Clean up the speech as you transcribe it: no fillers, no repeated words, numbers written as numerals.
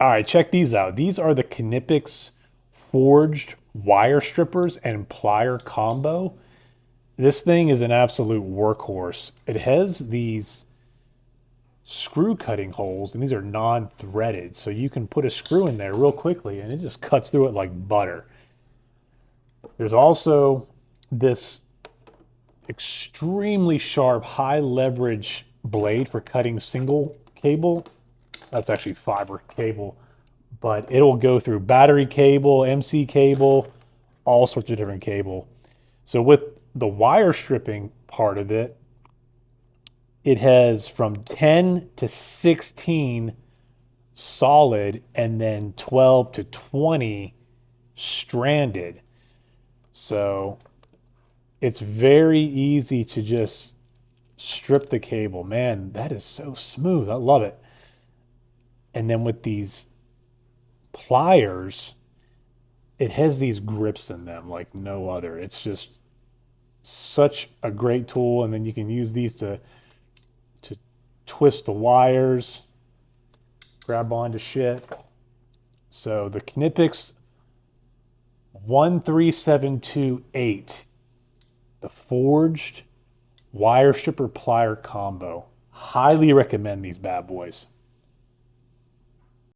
All right, check these out. These are the KNIPEX forged wire strippers and plier combo. This thing is an absolute workhorse. It has these screw cutting holes, and these are non-threaded, so you can put a screw in there real quickly and it just cuts through it like butter. There's also this extremely sharp, high leverage blade for cutting single cable. That's actually fiber cable, but it'll go through battery cable, MC cable, all sorts of different cable. So with the wire stripping part of it, it has from 10 to 16 solid and then 12 to 20 stranded. So it's very easy to just strip the cable. Man, that is so smooth. I love it. And then with these pliers, it has these grips in them like no other. It's just such a great tool. And then you can use these to twist the wires, grab onto shit. So the KNIPEX 13728, the forged wire stripper plier combo. Highly recommend these bad boys.